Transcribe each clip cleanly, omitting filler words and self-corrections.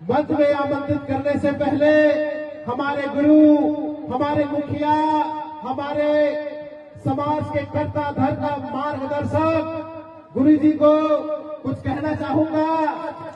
मंच में आमंत्रित करने से पहले हमारे गुरु, हमारे मुखिया, हमारे समाज के कर्ता धर्ता मार्गदर्शक गुरु जी को कुछ कहना चाहूंगा।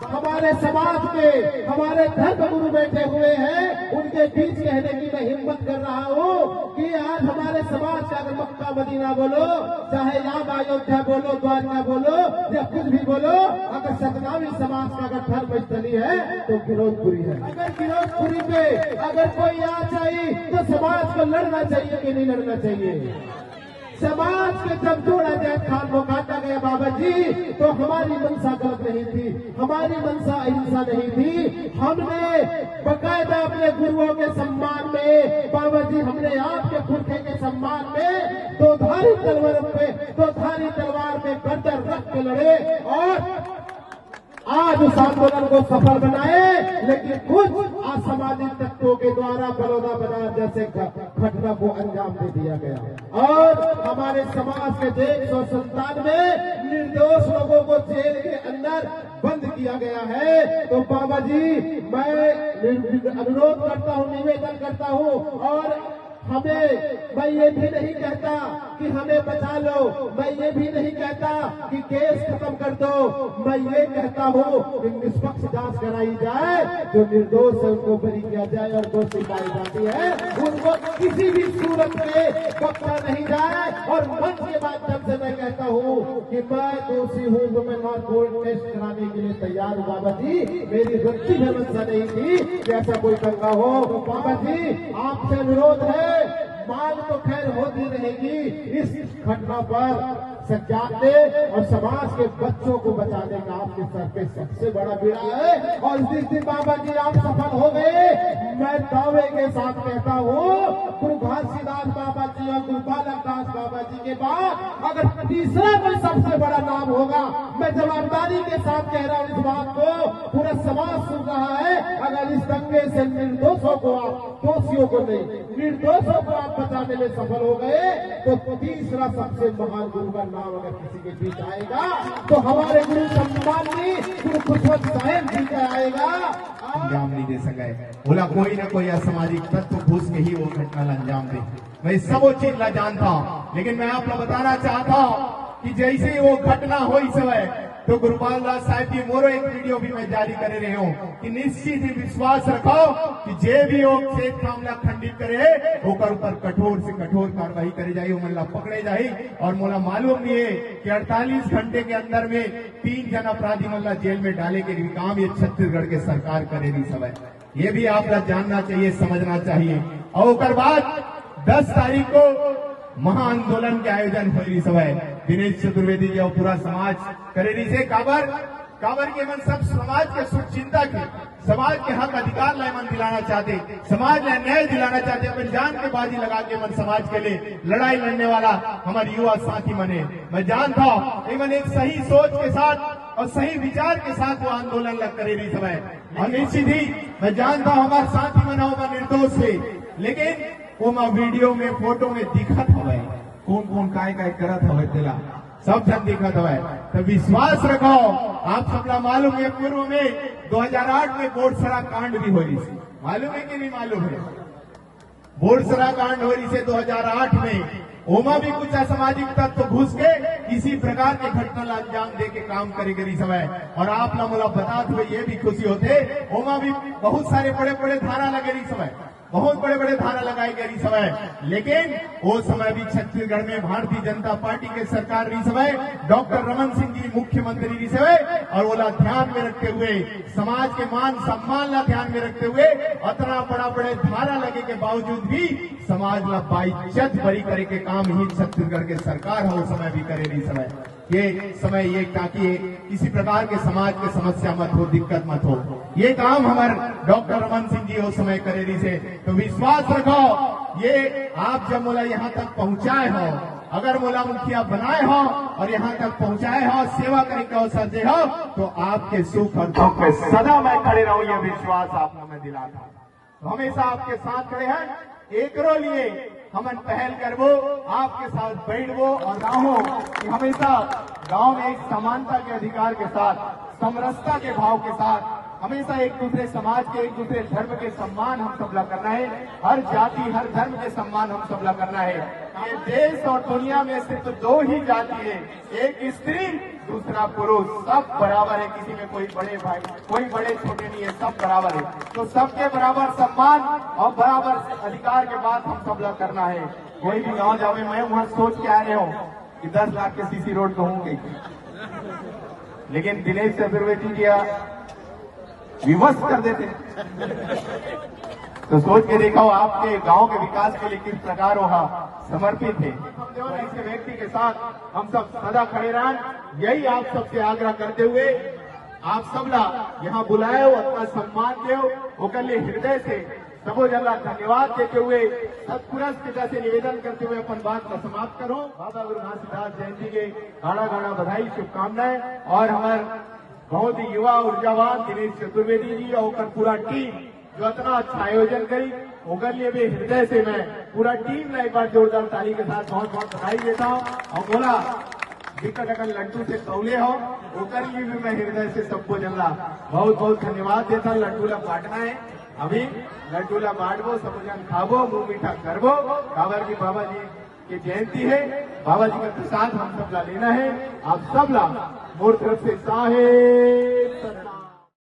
हमारे समाज में हमारे धर्म गुरु बैठे हुए हैं, उनके बीच कहने की मैं हिम्मत कर रहा हूँ कि आज हमारे समाज का अगर मक्का मदीना बोलो, चाहे राम अयोध्या बोलो, द्वारका बोलो या कुछ भी बोलो, अगर सतनामी समाज का अगर धर्म स्थली है तो फिरोजपुरी है। अगर फिरोजपुरी पे अगर कोई आ चाहिए तो समाज को लड़ना चाहिए कि नहीं लड़ना चाहिए? समाज के जब जोड़ा जैद खान को काटा गया बाबा जी, तो हमारी मंशा गलत नहीं थी, हमारी मंशा अहिंसा नहीं थी। हमने बकायदा अपने गुरुओं के सम्मान में बाबा जी, हमने आपके पुरखे के सम्मान में दो धारी तलवार में गर्दन रख के लड़े और आज उस आंदोलन को सफल बनाए। लेकिन कुछ असामाजिक तत्वों के द्वारा बलौदा बाजार जैसे घटना को अंजाम दे दिया गया और हमारे समाज के 197 निर्दोष लोगों को जेल के अंदर बंद किया गया है। तो बाबा जी, मैं अनुरोध करता हूँ, निवेदन करता हूँ और मैं ये भी नहीं कहता कि हमें बचा लो, मैं ये भी नहीं कहता कि केस खत्म कर दो, मैं ये कहता हूँ कि निष्पक्ष जांच कराई जाए, जो निर्दोष है उनको बरी किया जाए और दोषी पाई जाती है उनको किसी भी सूरत में बख्शा नहीं जाए। और मंच के माध्यम से मैं कहता हूँ कि मैं दोषी हूँ तो मैं नॉन कोर्ट टेस्ट कराने के लिए तैयार हूँ बाबा जी। मेरी सच्ची व्यवस्था नहीं थी कि ऐसा कोई दंगा हो। बाबा जी, आपसे अनुरोध है, मांग तो खैर होती रहेगी, इस घटना पर सजाते और समाज के बच्चों को बचाने का आपके सर पे सबसे बड़ा बीड़ा है। और जिस दिन बाबा जी आप सफल हो गए, मैं दावे के साथ कहता हूँ, गुरु घासीदास बाबा जी और गुरु बालक दास बाबा जी के बाद अगर तीसरा कोई सबसे बड़ा नाम होगा, मैं जवाबदारी के साथ कह रहा हूँ, इस बात को पूरा समाज सुन रहा है, अगर इस दंगे से निर्दोषों को आप, दोषियों को नहीं, निर्दोषों को आप बचाने में सफल हो गए, तो तीसरा सबसे महान गुरु का नाम अगर किसी के बीच आएगा तो हमारे गुरु सम्मानी गुरु खुशवंत साहेब जी का आएगा। अंजाम नहीं दे सके, बोला कोई ना कोई असामाजिक तत्व घुस के ही वो घटना अंजाम दे। मैं सब वो चीज ला जानता हूँ, लेकिन मैं आपको बताना चाहता हूँ कि जैसे ही वो घटना हुई समय तो गुरुपाल दास साहब की मोरो एक वीडियो भी मैं जारी कर रहे हूँ कि निश्चित ही विश्वास रखो कि जे भी वो खेत मामला खंडित करे ओकर ऊपर कठोर से कठोर कार्रवाई करे जाये, वो मल्ला पकड़े जाये। और मोला मालूम भी है कि 48 घंटे के अंदर में 3 जन अपराधी मल्ला जेल में डाले के काम ये छत्तीसगढ़ के सरकार करेगी। सब ये भी आपका जानना चाहिए, समझना चाहिए। और उसके बाद 10 तारीख को महाआंदोलन के आयोजन हुई समय दिनेश चतुर्वेदी जी और पूरा समाज करेरी से काबर के मन सब समाज के सुख चिंता के, समाज के हक अधिकार लाए मन दिलाना चाहते, समाज ने न्याय दिलाना चाहते, अपन जान के बाजी लगा के मन समाज के लिए लड़ाई लड़ने वाला हमारे युवा साथी मने। मैं जानता हूँ मन एक सही सोच के साथ और सही विचार के साथ वो आंदोलन लग करेरी समय। और निश्चित ही मैं जानता हूँ हमारे साथी मना होगा निर्दोष है, लेकिन वो वीडियो में फोटो में दिखत हवे कौन कौन काय करत हवे तेला सब जन दिखत हवे। तो विश्वास रखो, आप सबला मालूम है पूर्व में 2008 में बोरसरा कांड भी हो रही थी, मालूम है कि नहीं मालूम है? बोरसरा कांड हो रही से 2008 में, ओमा भी कुछ असामाजिक तत्व घुस के इसी प्रकार के घटना अंजाम दे के काम करे गरी समय। और आप ना मुला बता दो, ये भी खुशी होते, ओमा भी बहुत सारे बड़े बड़े धारा लगे रही समय, बहुत बड़े बड़े धारा लगाई गई समय। लेकिन वो समय भी छत्तीसगढ़ में भारतीय जनता पार्टी के सरकार रही समय, डॉक्टर रमन सिंह जी मुख्यमंत्री रही समय, और वो ध्यान में रखते हुए समाज के मान सम्मान ला ध्यान में रखते हुए इतना बड़ा बड़े धारा लगे के बावजूद भी समाज ला बाइज्जत बरी करे के काम ही छत्तीसगढ़ के सरकार हो समय भी करे रही समय। ये समय ये ताकि किसी प्रकार के समाज के समस्या मत हो, दिक्कत मत हो, ये काम हमारे डॉक्टर रमन सिंह जी हो समय करेरी से। तो विश्वास रखो, ये आप जब मोला यहाँ तक पहुँचाए हो, अगर मोला मुखिया बनाए हो और यहाँ तक पहुँचाए हो, सेवा करे का अवसर दे हो, तो आपके सुख और दुख में सदा मैं खड़े रहूं, ये विश्वास आपने मैं दिलाता। तो हमेशा आपके साथ खड़े हैं, एकरो लिए हमन पहल करबो, आपके साथ बैठबो और गाँव कि हमेशा गांव में एक समानता के अधिकार के साथ, समरसता के भाव के साथ हमेशा एक दूसरे समाज के, एक दूसरे धर्म के सम्मान हम सबला करना है। हर जाति, हर धर्म के सम्मान हम सबला करना है। ये देश और दुनिया में सिर्फ दो ही जाति है, एक स्त्री, दूसरा पुरुष। सब बराबर है, किसी में कोई बड़े भाई, कोई बड़े छोटे नहीं है, सब बराबर है। तो सबके बराबर सम्मान और बराबर अधिकार के बाद हम सबला करना है। कोई भी गाँव जावे, मैं वहां सोच के आ रहे हूँ कि 10 लाख के सीसी रोड तो होंगे, लेकिन दिनेश चतुर्वेदी जी विवश कर देते। तो सोच के देखा हो आपके गांव के विकास के लिए किस प्रकार वहां समर्पित है। ऐसे व्यक्ति के साथ हम सब सदा खड़े रहें, यही आप सबसे आग्रह करते हुए आप सबला यहाँ बुलाए हो, अपना सम्मान दे ओकर लिए हृदय से सबो जला धन्यवाद देते हुए सत्पुरुष पिता से निवेदन करते हुए अपन बात का समाप्त करो। बाबा गुरु घासीदास जयंती के गाड़ा गाड़ा बधाई, शुभकामनाएं। और हमारे बहुत ही युवा ऊर्जावान दिनेश चतुर्वेदी जी और पूरा टीम जो इतना अच्छा आयोजन करी, ओकर लिए भी हृदय से मैं पूरा टीम ने एक बार जोरदार ताली के साथ बहुत बहुत बधाई देता हूँ। और बोला दिक्कत अगर लड्डू से कौले हो, ओकर लिए भी मैं हृदय से सबको जल्ला बहुत बहुत धन्यवाद देता। लड्डू ला बांटना है, अभी लड्डू ला बांटबो, सब जन खाबो, मुंह मीठा करबो। काबर की बाबा जी की जयंती है, बाबा जी का प्रसाद हम सब ला लेना है। आप सब ला मोर तरफ से साहेब